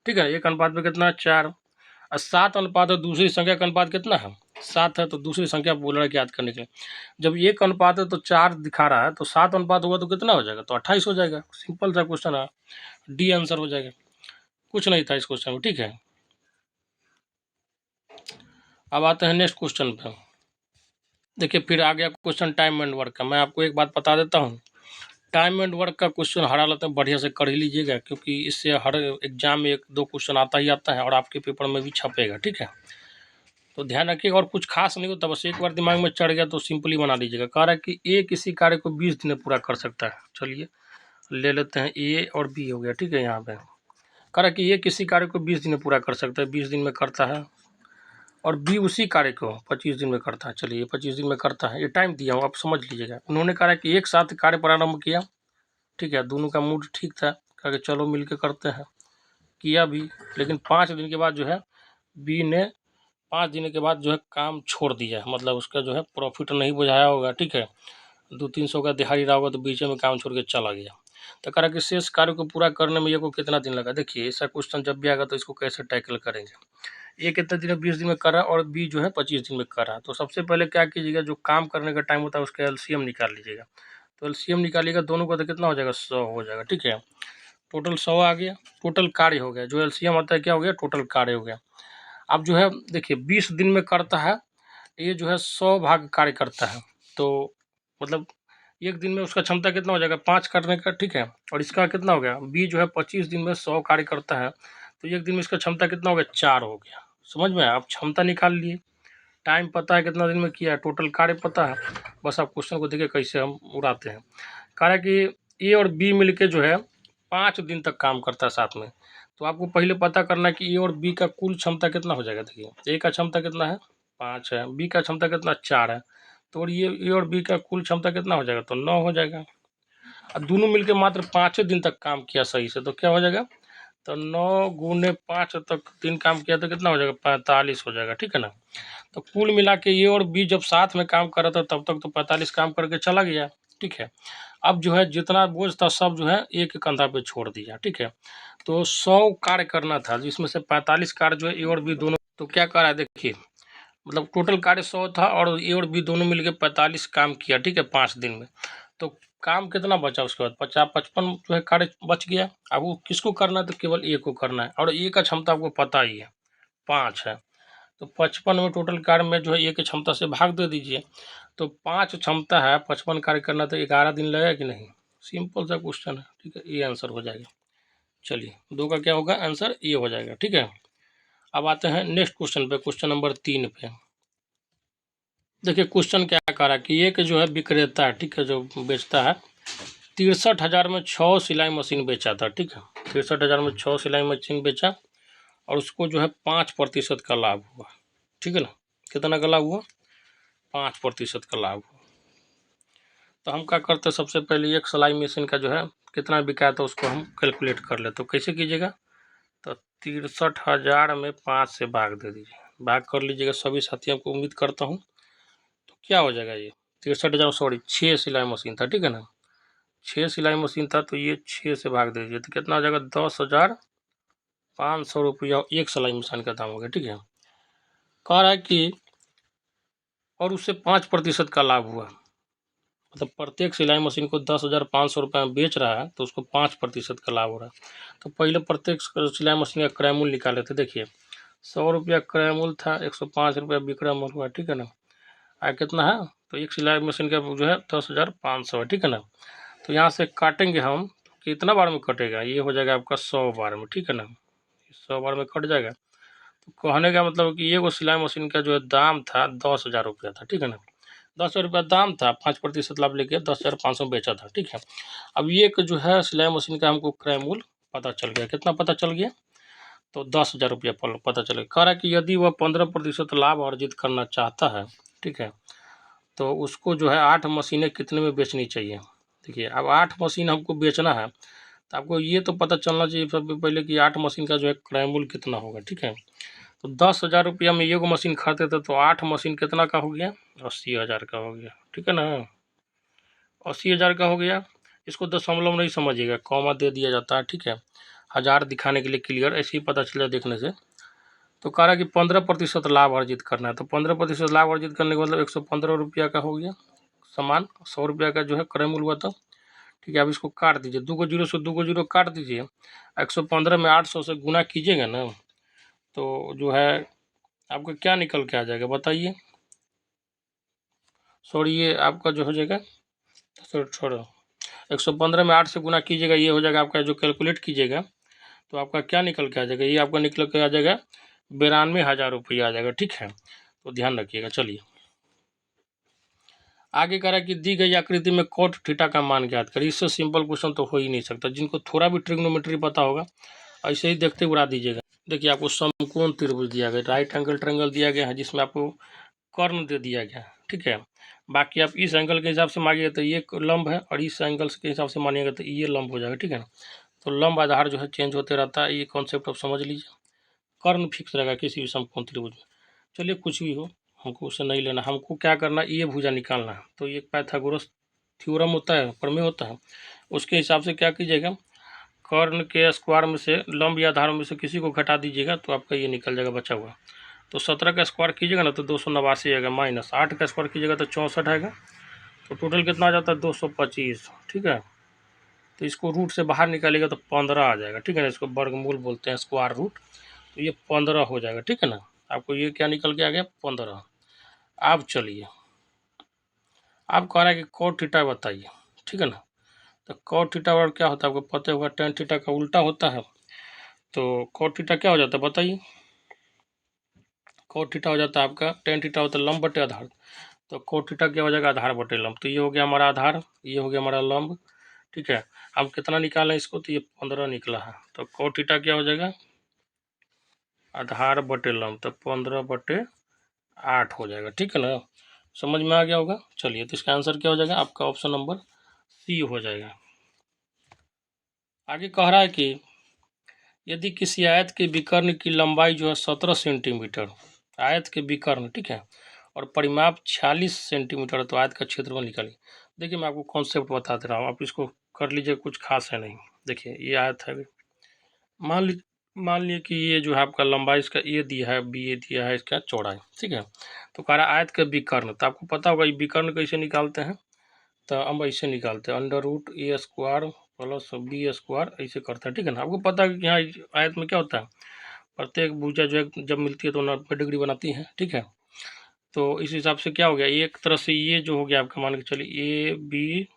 Speaker 1: ठीक है। एक अनुपात पे कितना है? 4। और 7 अनुपात है, दूसरी संख्या का अनुपात कितना है? 7 है। तो दूसरी संख्या बोल रहा है कि याद करने के लिए, जब एक अनुपात है तो 4 दिखा रहा है, तो 7 अनुपात होगा तो कितना हो जाएगा? तो 28 हो जाएगा। सिंपल सा क्वेश्चन है, डी आंसर हो जाएगा। कुछ नहीं था इस क्वेश्चन में, ठीक है। अब आते हैं नेक्स्ट क्वेश्चन पे। देखिए, फिर आ गया क्वेश्चन टाइम एंड वर्क का। मैं आपको एक बात बता देता हूँ, टाइम एंड वर्क का क्वेश्चन हर हालत में बढ़िया से कर ही लीजिएगा, क्योंकि इससे हर एग्जाम में 1-2 क्वेश्चन आता ही आता है, और आपके पेपर में भी छपेगा, ठीक है। तो ध्यान रखिएगा, और कुछ खास नहीं होता, बस एक बार दिमाग में चढ़ गया तो सिंपली बना लीजिएगा। कह रहा है कि ए किसी कार्य को 20 दिन में पूरा कर सकता है। चलिए ले लेते हैं, ए और बी हो गया, ठीक है। यहाँ पे कह रहा है कि ए किसी कार्य को 20 दिन में पूरा कर सकता है, 20 दिन में करता है, और बी उसी कार्य को 25 दिन में करता है। चलिए 25 दिन में करता है, ये टाइम दिया हूँ, आप समझ लीजिएगा। उन्होंने कहा है कि एक साथ कार्य प्रारंभ किया, ठीक है। दोनों का मूड ठीक था, कहा कि चलो मिल के करते हैं, किया भी। लेकिन 5 दिन के बाद जो है बी ने 5 दिन के बाद जो है काम छोड़ दिया, मतलब उसका जो है प्रॉफिट नहीं बुझाया होगा, ठीक है, 200-300 का दिहाड़ी रहा होगा तो बीच में काम छोड़ के चला गया। तो कह रहा कि शेष कार्य को पूरा करने में ये को कितना दिन लगा। देखिए ऐसा क्वेश्चन जब भी आएगा तो इसको कैसे टैकल करेंगे। ए कितने दिन में 20 दिन में कर रहा है और बी जो है 25 दिन में कर रहा है। तो सबसे पहले क्या कीजिएगा, जो काम करने का टाइम होता है उसका एलसीएम निकाल लीजिएगा। तो एलसीएम निकालिएगा दोनों का तो कितना हो जाएगा, 100 हो जाएगा, ठीक है। टोटल 100 आ गया, टोटल कार्य हो गया। जो एलसीएम आता है क्या हो गया, टोटल कार्य हो गया। अब जो है देखिए 20 दिन में करता है, ये जो है 100 भाग कार्य करता है, तो मतलब एक दिन में उसका क्षमता कितना हो जाएगा, 5 करने का, ठीक है। और इसका कितना हो गया, बी जो है 25 दिन में 100 कार्य करता है, तो एक दिन में इसका क्षमता कितना हो गया, 4 हो गया। समझ में, आप क्षमता निकाल लिए, टाइम पता है कितना दिन में किया है, टोटल कार्य पता है, बस आप क्वेश्चन को देखिए कैसे हम उड़ाते हैं। कह कि ए और बी मिलके जो है 5 दिन तक काम करता है साथ में। तो आपको पहले पता करना है कि ए और बी का कुल क्षमता कितना हो जाएगा। देखिए ए का क्षमता कितना है, 5 है, बी का क्षमता कितना, 4 है, तो ये ए और बी का कुल क्षमता कितना हो जाएगा, तो 9 हो जाएगा। अब दोनों मिलके मात्र 5 दिन तक काम किया सही से, तो क्या हो जाएगा, तो 9 गुने 5 तक दिन काम किया तो कितना हो जाएगा, 45 हो जाएगा, ठीक है ना। तो कुल मिला के ए और बी जब साथ में काम कर रहा था तब तक तो 45 काम करके चला गया, ठीक है। अब जो है जितना बोझ था सब जो है एक कंधा पे छोड़ दिया, ठीक है। तो 100 कार्य करना था जिसमें से 45 कार्य जो है ए और बी दोनों, तो क्या कर रहा है देखिए, मतलब टोटल कार्य 100 था और ए और बी दोनों मिलकर 45 काम किया, ठीक है, 5 दिन में। तो काम कितना बचा उसके बाद, 55 जो है कार्य बच गया। अब वो किसको करना है, तो केवल ए को करना है, और ए का क्षमता आपको पता ही है 5 है। तो 55 में टोटल कार्य में जो है ए की क्षमता से भाग दे दीजिए। तो 5 क्षमता है, 55 कार्य करना, तो 11 दिन लगेगा कि नहीं। सिंपल सा क्वेश्चन है, ठीक है, ये आंसर हो जाएगा। चलिए 2 का क्या होगा, आंसर ये हो जाएगा, ठीक है। अब आते हैं नेक्स्ट क्वेश्चन पे, क्वेश्चन नंबर 3 पे। देखिए क्वेश्चन क्या कह रहा है कि एक जो है विक्रेता है, ठीक है, जो बेचता है, 63,000 में 6 सिलाई मशीन बेचा था, ठीक है, 63,000 में 6 सिलाई मशीन बेचा और उसको जो है 5% का लाभ हुआ, ठीक है ना। कितना का लाभ हुआ, 5% का लाभ हुआ। तो हम क्या करते हैं, सबसे पहले एक सिलाई मशीन का जो है कितना बिका था उसको हम कैलकुलेट कर लेते। तो कैसे कीजिएगा, तो 63,000 में 5 से भाग दे दीजिए, भाग कर लीजिएगा सभी साथियों को, उम्मीद करता हूँ। तो क्या हो जाएगा, ये 63,000 सॉरी 6 सिलाई मशीन था, ठीक है ना, 6 सिलाई मशीन था, तो ये 6 से भाग दे दीजिए, तो कितना हो जाएगा, 10,500 रुपया एक सिलाई मशीन का दाम हो गया, ठीक है। कह रहा है कि और उससे 5% का लाभ हुआ, मतलब प्रत्येक सिलाई मशीन को 10,500 रुपये में बेच रहा है तो उसको 5% का लाभ हो रहा है। तो पहले प्रत्येक सिलाई मशीन का क्रय मूल्य निकाले थे। देखिए 100 रुपया क्रय मूल्य था, 105 रुपया विक्रय मूल्य हुआ, ठीक है ना। आगे कितना है, तो एक सिलाई मशीन का जो है 10,500 है, ठीक है ना। तो यहाँ से काटेंगे हम, कितना बार में कटेगा, ये हो जाएगा आपका 100 बार में, ठीक है ना, 100 बार में कट जाएगा। तो कहने का मतलब कि ये वो सिलाई मशीन का जो है दाम था 10,000 रुपया था, ठीक है ना, 10,000 रुपया दाम था, 5% लाभ लेके 10,500 बेचा था, ठीक है। अब ये जो है सिलाई मशीन का हमको क्रय मूल्य पता चल गया, कितना पता चल गया, तो 10,000 रुपया पता चल गया। कह रहा है कि यदि वह 15% लाभ अर्जित करना चाहता है, ठीक है, तो उसको जो है 8 मशीनें कितने में बेचनी चाहिए। देखिए अब 8 मशीन हमको बेचना है, तो आपको ये तो पता चलना चाहिए सबसे पहले कि 8 मशीन का जो है क्रय मूल्य कितना होगा, ठीक है। तो 10,000 रुपया में एक मशीन खरीदते थे, तो 8 मशीन कितना का हो गया, 80,000 का हो गया, ठीक है ना, 80,000 का हो गया। इसको दशमलव नहीं समझिएगा, कॉमा दे दिया जाता है, ठीक है, हज़ार दिखाने के लिए क्लियर, ऐसे ही पता चला देखने से। तो कह रहा है कि 15% लाभ अर्जित करना है, तो 15% लाभ अर्जित करने का मतलब 115 रुपया का हो गया, सामान 100 रुपया का जो है क्रय मूल्य हुआ था, ठीक है। अब इसको काट दीजिए, 2 को 0 से 2 को 0 काट दीजिए, 115 में 800 से गुना कीजिएगा ना, तो जो है आपका क्या निकल के आ जाएगा बताइए। सॉरी ये आपका जो हो जाएगा, छोड़ो, 115 में 8 से गुना कीजिएगा, ये हो जाएगा आपका, जो कैलकुलेट कीजिएगा तो आपका क्या निकल के आ जाएगा, ये आपका निकल के आ जाएगा 92,000 रुपया आ जाएगा, ठीक है। तो ध्यान रखिएगा। चलिए आगे कह रहा है कि दी गई आकृति में कोट थीटा का मान ज्ञात करिए। इससे सिंपल क्वेश्चन तो हो ही नहीं सकता, जिनको थोड़ा भी ट्रिग्नोमेट्री पता होगा ऐसे ही देखते उड़ा दीजिएगा। देखिए आपको समकोण त्रिभुज दिया गया, राइट एंगल ट्रायंगल दिया गया है जिसमें आपको कर्ण दे दिया गया, ठीक है। बाकी आप इस एंगल के हिसाब से मांगिएगा तो ये लंब है, और इस एंगल के हिसाब से मानिएगा तो ये लंब हो जाएगा, ठीक है ना। तो लंब आधार जो है चेंज होते रहता है, ये कॉन्सेप्ट आप समझ लीजिए। कर्ण फिक्स रहेगा किसी भी समकोण त्रिभुज में। चलिए कुछ भी हो, हमको उसे नहीं लेना, हमको क्या करना है, ये भुजा निकालना है। तो ये पाइथागोरस थ्योरम होता है, प्रमेय होता है, उसके हिसाब से क्या कीजिएगा, कर्ण के स्क्वायर में से लंब या आधार में से किसी को घटा दीजिएगा तो आपका ये निकल जाएगा बचा हुआ। तो 17 का स्क्वायर कीजिएगा ना तो 289 आएगा, माइनस 8 का स्क्वायर कीजिएगा तो 64 आएगा। तो टोटल कितना आ जाता है 225। ठीक है, तो इसको रूट से बाहर निकालिएगा तो 15 आ जाएगा। ठीक है ना, इसको वर्गमूल बोलते हैं, स्क्वायर रूट। तो ये 15 हो जाएगा। ठीक है ना, आपको ये क्या निकल के आ गया 15। आप चलिए, आप कह रहा है कि cot थीटा बताइए। ठीक है ना, तो cot थीटा और क्या होता है आपको पता होगा, tan थीटा का उल्टा होता है। तो cot थीटा क्या हो जाता है बताइए, cot थीटा हो जाता है आपका, tan थीटा होता है लंब बटे आधार। तो cot थीटा क्या हो जाएगा, आधार बटे लंब। तो ये हो गया हमारा आधार, ये हो गया हमारा लंब। ठीक है, हम कितना निकालें इसको, तो ये 15 निकला है। तो cot थीटा क्या हो जाएगा, आधार बटे लंब, तो 15/8 हो जाएगा। ठीक है ना, समझ में आ गया होगा। चलिए, तो इसका आंसर क्या हो जाएगा आपका, ऑप्शन नंबर सी हो जाएगा। आगे कह रहा है कि यदि किसी आयत के विकर्ण की लंबाई जो है 17 सेंटीमीटर, आयत के विकर्ण, ठीक है, और परिमाप 46 सेंटीमीटर है, तो आयत का क्षेत्रफल निकालिए। देखिए मैं आपको कॉन्सेप्ट बता दे रहा हूँ, आप इसको कर लीजिए, कुछ खास है नहीं। देखिए ये आयत है, मान लीजिए कि ये जो है आपका लंबाई इसका ए दिया है, बी ए दिया है, इसका चौड़ाई। ठीक है, तो कह रहा है आयत के विकर्ण, तो आपको पता होगा ये विकर्ण कैसे निकालते हैं, तो हम ऐसे निकालते हैं, √a² प्लस b² ऐसे करते हैं। ठीक है ना, आपको पता है कि यहाँ आयत में क्या होता है, प्रत्येक भुजा जो है जब मिलती है तो 90 डिग्री बनाती है। ठीक है, तो इस हिसाब से क्या हो गया, एक तरह से ये जो हो गया आपका, मान के चलिए ए बी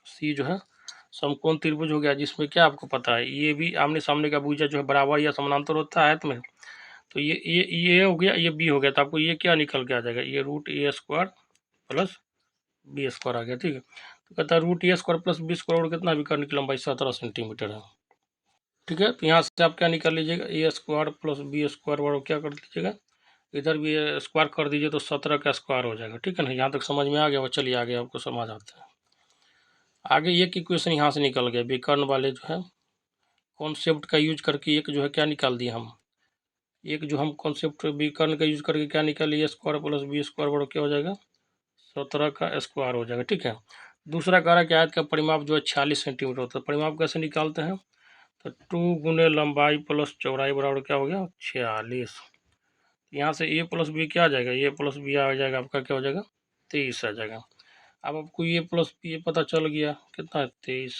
Speaker 1: सी जो है समकोण त्रिभुज हो गया, जिसमें क्या आपको पता है ये भी आमने सामने का भुजा जो है बराबर या समानांतर होता है आयत में। तो ये हो गया, ये बी हो गया, तो आपको ये क्या निकल के आ जाएगा, ये √a² प्लस b² आ गया। ठीक है, तो कहता है √a² प्लस b² कितना, विकर्ण की लंबाई 17 सेंटीमीटर है। ठीक है, तो यहाँ से आप क्या निकाल लीजिएगा, a² प्लस b² क्या कर दीजिएगा, इधर भी स्क्वायर कर दीजिए तो 17 का स्क्वायर हो जाएगा। ठीक है ना, यहाँ तक समझ में आ गया। वो चलिए आगे आपको समझ आता है। आगे ये इक्वेशन यहाँ से निकल गया, विकर्ण वाले जो है कॉन्सेप्ट का यूज करके एक जो है क्या निकाल दिया हम, एक जो हम कॉन्सेप्ट विकर्ण का यूज करके क्या निकालिए, a² प्लस b² क्या हो जाएगा, 17 का स्क्वायर हो जाएगा। ठीक है, दूसरा कह रहा है कि आयत का परिमाप जो है 46 सेंटीमीटर होता है। परिमाप कैसे निकालते हैं, तो 2 गुने लंबाई प्लस चौड़ाई बराबर क्या हो गया 46। यहाँ से a प्लस बी क्या आ जाएगा, a प्लस बी आ जाएगा आपका क्या हो जाएगा 23 आ जाएगा। अब आपको a प्लस बी पता चल गया कितना है 23।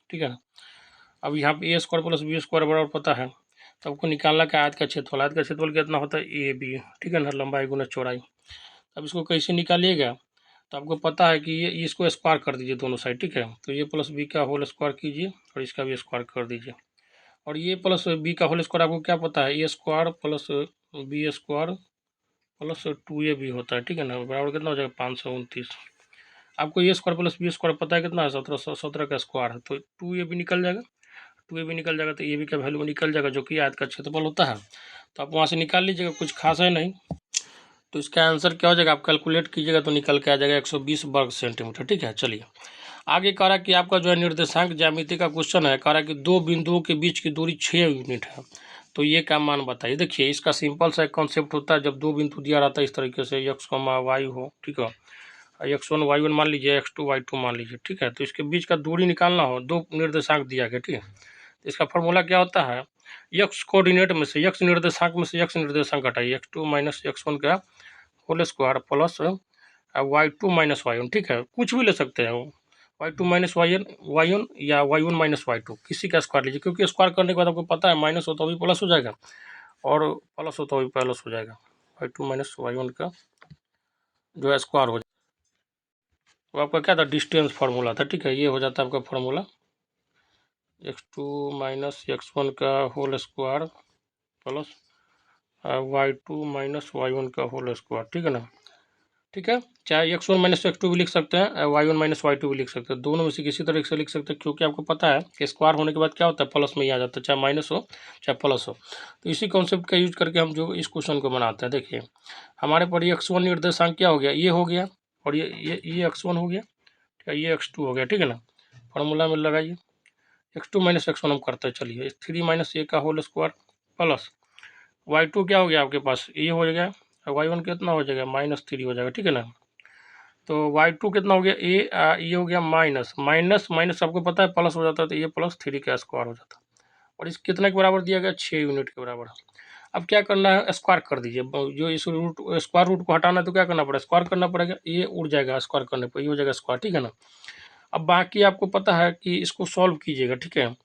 Speaker 1: ठीक है, अब यहाँ पे a² प्लस b² बराबर पता है, तो आपको निकालना का आयत का क्षेत्रफल, आयत का क्षेत्रफल कितना होता है ए बी। ठीक है ना, लंबाई गुना चौड़ाई। अब इसको कैसे निकालिएगा, तो आपको पता है कि ये इसको स्क्वायर कर दीजिए दोनों साइड। ठीक है, तो ये प्लस बी का होल स्क्वायर कीजिए और इसका भी स्क्वायर कर दीजिए, और ये प्लस बी का होल स्क्वायर आपको क्या पता है, a² plus b² plus 2ab होता है। ठीक है ना, बराबर कितना हो जाएगा 529। आपको a² प्लस b² पता है कितना है 17 का स्क्वायर है, तो 2ab निकल जाएगा, 2ab निकल जाएगा तो ए बी का वैल्यू निकल जाएगा जो कि आयत का क्षेत्रफल होता है। तो आप वहाँ से निकाल लीजिएगा, कुछ खास है नहीं। तो इसका आंसर क्या हो जाएगा, आप कैलकुलेट कीजिएगा तो निकल के आ जाएगा 120 वर्ग सेंटीमीटर। ठीक है, चलिए आगे कह रहा है कि आपका जो है निर्देशांक ज्यामिति का क्वेश्चन है, कह रहा है कि दो बिंदुओं के बीच की दूरी 6 यूनिट है, तो ये क्या मान बताइए। देखिए इसका सिंपल सा एक कॉन्सेप्ट होता है, जब दो बिंदु दिया रहता है इस तरीके से x, y हो, ठीक है, x1 y1 मान लीजिए, x2 y2 मान लीजिए। ठीक है, तो इसके बीच का दूरी निकालना हो, दो निर्देशांक दिया गया। ठीक है, तो इसका फॉर्मूला क्या होता है, x कोऑर्डिनेट में से x निर्देशांक में से x निर्देशांक घटाइए, x2 माइनस x1 का whole square plus y2 minus y1। ठीक है, कुछ भी ले सकते हैं, y2 माइनस y1 या y1 माइनस y2, किसी का स्क्वायर लीजिए, क्योंकि स्क्वायर करने के बाद आपको पता है माइनस हो तो भी प्लस हो जाएगा और प्लस हो तो भी प्लस हो जाएगा। y2 माइनस y1 का जो है स्क्वायर हो जाएगा, तो आपका क्या था डिस्टेंस फार्मूला था। ठीक है, ये हो जाता है आपका फार्मूला x2 माइनस x1 का whole square plus y2 minus y1 का होल स्क्वायर। ठीक है ना, ठीक है, चाहे x1 माइनस x2 भी लिख सकते हैं, y1 माइनस y2 भी लिख सकते हैं, दोनों में से किसी तरह से लिख सकते हैं, क्योंकि आपको पता है कि स्क्वायर होने के बाद क्या होता है प्लस में ही आ जाता है, चाहे माइनस हो चाहे प्लस हो। तो इसी कॉन्सेप्ट का यूज करके हम जो इस क्वेश्चन को बनाते हैं, देखिए हमारे पर ये x1 निर्देशांक क्या हो गया, ये हो गया, और ये x1 हो गया, ठीक है, ये x2 हो गया। ठीक है ना, फॉर्मूला में लगाइए, x2 माइनस x1 हम करते हैं, चलिए 3 माइनस ए का होल स्क्वायर प्लस y2 क्या हो गया आपके पास, ये हो गया y1 कितना हो जाएगा -3 हो जाएगा, ठीक है ना। तो y2 कितना हो गया ये हो गया माइनस माइनस माइनस, आपको पता है प्लस हो जाता है, तो ये +3 का स्क्वायर हो जाता है। और इस कितने के बराबर दिया गया 6 यूनिट के बराबर। अब क्या करना है, स्क्वायर कर दीजिए। जो इस रूट स्क्वायर रूट को हटाना है तो क्या करना पड़ेगा, स्क्वायर करना पड़ेगा। ये उड़ जाएगा स्क्वायर करने पर, ये हो जाएगा स्क्वायर, ठीक है ना। अब बाकी आपको पता है कि इसको सॉल्व कीजिएगा, ठीक है।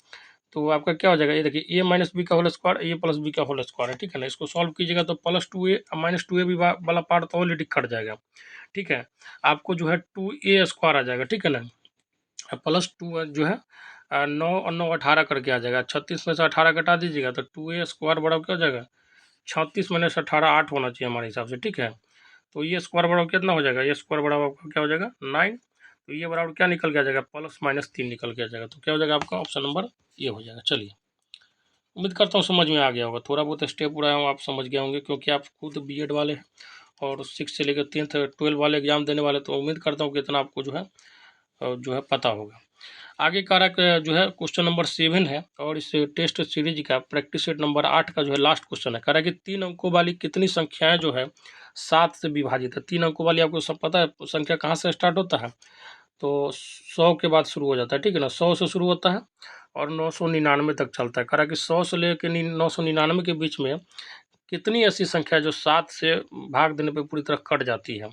Speaker 1: तो आपका क्या हो जाएगा, ये देखिए a माइनस बी का होल स्क्वायर, ये प्लस बी का होल स्क्वायर है, ठीक है ना। इसको सॉल्व कीजिएगा तो +2a -2a भी वाला पार्ट तो ऑलरेडी कट जाएगा, ठीक है। आपको जो है 2a स्क्वायर आ जाएगा, ठीक है ना। +2 जो है 9 और 9 18 करके आ जाएगा। 36 में से 18 घटा दीजिएगा तो 2a स्क्वायर बराबर क्या हो जाएगा, 36 माइनस 18 8 होना चाहिए हमारे हिसाब से, ठीक है। तो ये स्क्वायर बराबर कितना हो जाएगा, ये स्क्वायर बराबर आपका क्या हो जाएगा 9। तो ये बराबर क्या निकल के आ जाएगा, +-3 निकल के आ जाएगा। तो क्या हो जाएगा आपका ऑप्शन नंबर ये हो जाएगा। चलिए, उम्मीद करता हूँ समझ में आ गया होगा, थोड़ा बहुत स्टेप उड़ाया हूँ, आप समझ गए होंगे, क्योंकि आप खुद बीएड वाले और 6 से लेकर 10th 12 वाले एग्जाम देने वाले, तो उम्मीद करता हूँ कि इतना आपको जो है पता होगा। आगे का जो है क्वेश्चन नंबर 7 है, और इस टेस्ट सीरीज का प्रैक्टिस सेट नंबर 8 का जो है लास्ट क्वेश्चन है। कह रहा है कि 3 अंकों वाली कितनी संख्याएं जो है 7 से विभाजित है। 3 अंकों वाली आपको सब पता है संख्या कहाँ से स्टार्ट होता है, तो 100 के बाद शुरू हो जाता है, ठीक है ना। 100 से शुरू होता है और 999 तक चलता है। कह रहा है कि 100 से लेकर 999 के बीच में कितनी ऐसी संख्या है जो 7 से भाग देने पे पूरी तरह कट जाती है।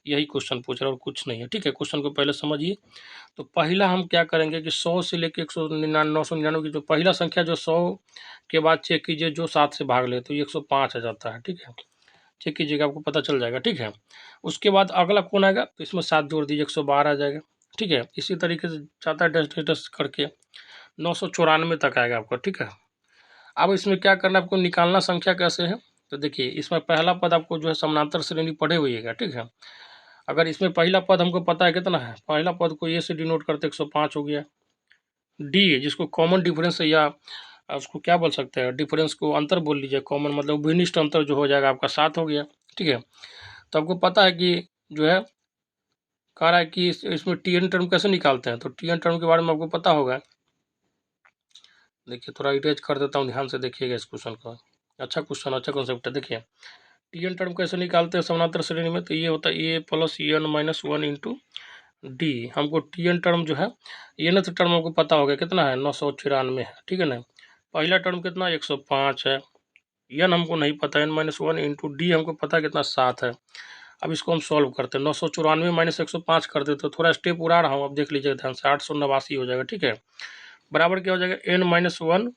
Speaker 1: यही क्वेश्चन पूछ रहा है और कुछ नहीं है, ठीक है। क्वेश्चन को पहले समझिए। तो पहला हम क्या करेंगे कि 100 से लेकर 999 की जो पहला संख्या जो 100 के बाद चेक कीजिए जो 7 से भाग ले, तो ये 105 आ जाता है, ठीक है। चेक कीजिएगा, आपको पता चल जाएगा, ठीक है। उसके बाद अगला कौन आएगा, तो इसमें 7 जोड़ दीजिए 112 आ जाएगा, ठीक है। इसी तरीके से जाता है डस्ट डस्ट करके 994 तक आएगा आपका, ठीक है। अब इसमें क्या करना है, आपको निकालना संख्या कैसे है। तो देखिए इसमें पहला पद आपको जो है समानांतर श्रेणी पढ़े हुएगा, ठीक है। अगर इसमें पहला पद हमको पता है कितना है, पहला पद को ए से डिनोट करते 105 हो गया। डी जिसको कॉमन डिफरेंस है, या उसको क्या बोल सकते हैं, डिफरेंस को अंतर बोल लीजिए, कॉमन मतलब विनिष्ट अंतर जो हो जाएगा आपका 7 हो गया, ठीक है। तो आपको पता है कि जो है कह रहा है कि इसमें टी एन टर्म कैसे निकालते हैं, तो टी एन टर्म के बारे में आपको पता होगा। देखिए थोड़ा इरेज कर देता हूँ, ध्यान से देखिएगा इस क्वेश्चन को। अच्छा क्वेश्चन, अच्छा कॉन्सेप्ट है। देखिए टी एन टर्म कैसे निकालते हैं समानांतर श्रेणी में, तो ये होता है a plus n minus 1 into d. हमको टी एन टर्म जो है, एन टर्म हमको पता होगा कितना है 994 है, ठीक है ना। पहला टर्म कितना 105 है, एन हमको नहीं पता, एन माइनस 1 इंटू डी हमको पता है कितना 7 है। अब इसको हम सॉल्व करते हैं, 994 माइनस 105 कर देते, तो थोड़ा स्टेप उड़ा रहा हूँ, अब देख लीजिए ध्यान से। 889 हो जाएगा, ठीक है। बराबर क्या हो जाएगा n-1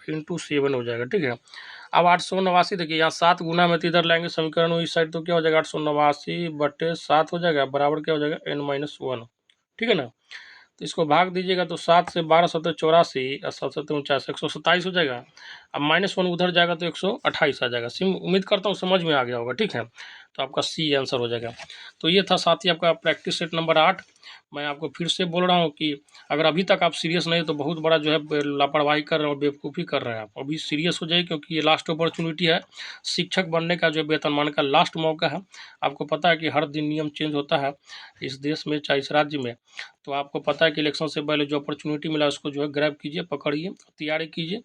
Speaker 1: इंटू 7 हो जाएगा, ठीक है। अब 889 देखिए यहाँ 7 गुना में तो इधर लाएंगे समीकरण इस साइड, तो क्या हो जाएगा 889/7 हो जाएगा, बराबर क्या हो जाएगा n-1, ठीक है ना। तो इसको भाग दीजिएगा तो 7 से 12 7 84 और 7 7 49 127 हो जाएगा। अब -1 उधर जाएगा तो 128 आ जाएगा। उम्मीद करता हूँ समझ में आ गया होगा, ठीक है। तो आपका सी आंसर हो जाएगा। तो ये था साथी आपका प्रैक्टिस सेट नंबर 8। मैं आपको फिर से बोल रहा हूँ कि अगर अभी तक आप सीरियस नहीं तो बहुत बड़ा जो है लापरवाही कर रहे हैं और बेवकूफ़ी कर रहे हैं आप। अभी सीरियस हो जाइए, क्योंकि ये लास्ट अपॉर्चुनिटी है। शिक्षक बनने का जो वेतनमान का लास्ट मौका है। आपको पता है कि हर दिन नियम चेंज होता है इस देश में, चाहे इस राज्य में। तो आपको पता है कि इलेक्शन से पहले जो अपॉर्चुनिटी मिला उसको जो है ग्रैब कीजिए, पकड़िए, तैयारी कीजिए,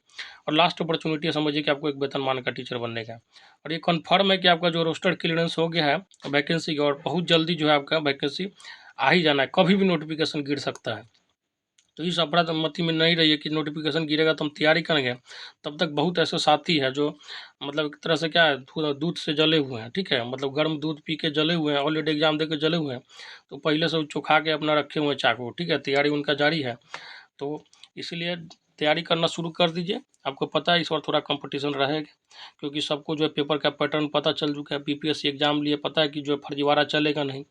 Speaker 1: और लास्ट अपॉर्चुनिटी समझिए कि आपको एक वेतनमान का टीचर बनने का। और ये कन्फर्म है कि आपका जो रोस्टर क्लियरेंस हो गया है वैकेंसी का, और बहुत जल्दी जो है आपका वैकेंसी आ ही जाना है। कभी भी नोटिफिकेशन गिर सकता है, तो इस अपराध मति में नहीं रहिए कि नोटिफिकेशन गिरेगा तो हम तैयारी करेंगे। तब तक बहुत ऐसे साथी हैं जो मतलब एक तरह से क्या है, दूध से जले हुए हैं, ठीक है। मतलब गर्म दूध पी के जले हुए हैं, ऑलरेडी एग्जाम दे के जले हुए हैं, तो पहले से चुखा के अपना रखे हुए हैं चाकू, ठीक है। तैयारी उनका जारी है, तो इसलिए तैयारी करना शुरू कर दीजिए। आपको पता है इस बार थोड़ा कंपटीशन रहेगा, क्योंकि सबको जो है पेपर का पैटर्न पता चल चुका है। बीपीएससी एग्जाम लिए पता है कि जो है फर्जीवाड़ा चलेगा नहीं,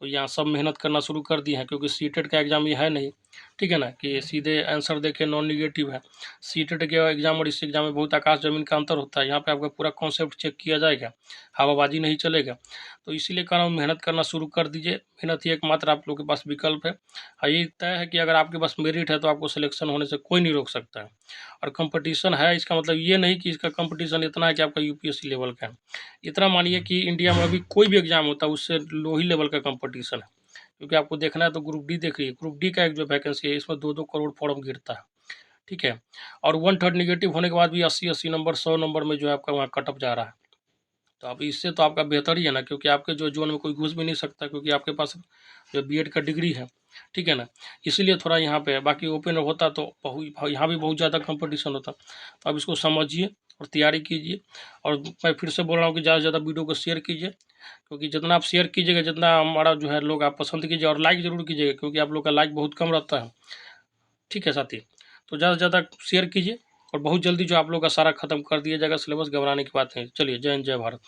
Speaker 1: तो यहाँ सब मेहनत करना शुरू कर दिए हैं, क्योंकि सीटेट का एग्ज़ाम ये है नहीं, ठीक है ना, कि सीधे आंसर देखे नॉन निगेटिव है। सीटेट के एग्ज़ाम और इस एग्ज़ाम में बहुत आकाश ज़मीन का अंतर होता है। यहाँ पे आपका पूरा कॉन्सेप्ट चेक किया जाएगा, हवाबाजी नहीं चलेगा। तो इसीलिए कह रहा हूँ मेहनत करना शुरू कर दीजिए। मेहनत ही एकमात्र आप लोगों के पास विकल्प है। हाँ, ये तय है कि अगर आपके पास मेरिट है तो आपको सिलेक्शन होने से कोई नहीं रोक सकता है। और कंपटीशन है, इसका मतलब ये नहीं कि इसका कंपटीशन इतना है कि आपका यूपीएससी लेवल का है। इतना मानिए कि इंडिया में अभी कोई भी एग्ज़ाम होता है उससे लो ही लेवल का कंपटीशन है। क्योंकि आपको देखना है तो ग्रुप डी देख लीजिए, ग्रुप डी का एक जो वैकेंसी है इसमें 2-2 करोड़ फॉर्म गिरता है, ठीक है। और 1/3 निगेटिव होने के बाद भी 80-80 नंबर 100 नंबर में जो है आपका वहाँ कट ऑफ जा रहा है। तो अब इससे तो आपका बेहतर ही है ना, क्योंकि आपके जो जोन में कोई घुस भी नहीं सकता, क्योंकि आपके पास जो बीएड का डिग्री है, ठीक है ना। इसीलिए थोड़ा यहाँ पे है, बाकी ओपन होता तो यहाँ भी बहुत ज़्यादा कंपटीशन होता। तो अब इसको समझिए और तैयारी कीजिए। और मैं फिर से बोल रहा हूँ कि ज़्यादा से ज़्यादा वीडियो को शेयर कीजिए, क्योंकि जितना आप शेयर कीजिएगा, जितना हमारा जो है लोग आप पसंद कीजिए, और लाइक ज़रूर कीजिएगा, क्योंकि आप लोग का लाइक बहुत कम रहता है, ठीक है साथी। तो ज़्यादा से ज़्यादा शेयर कीजिए, और बहुत जल्दी जो आप लोग का सारा खत्म कर दिया जाएगा सिलेबस, घबराने की बात नहीं। चलिए, जय हिंद, जय भारत।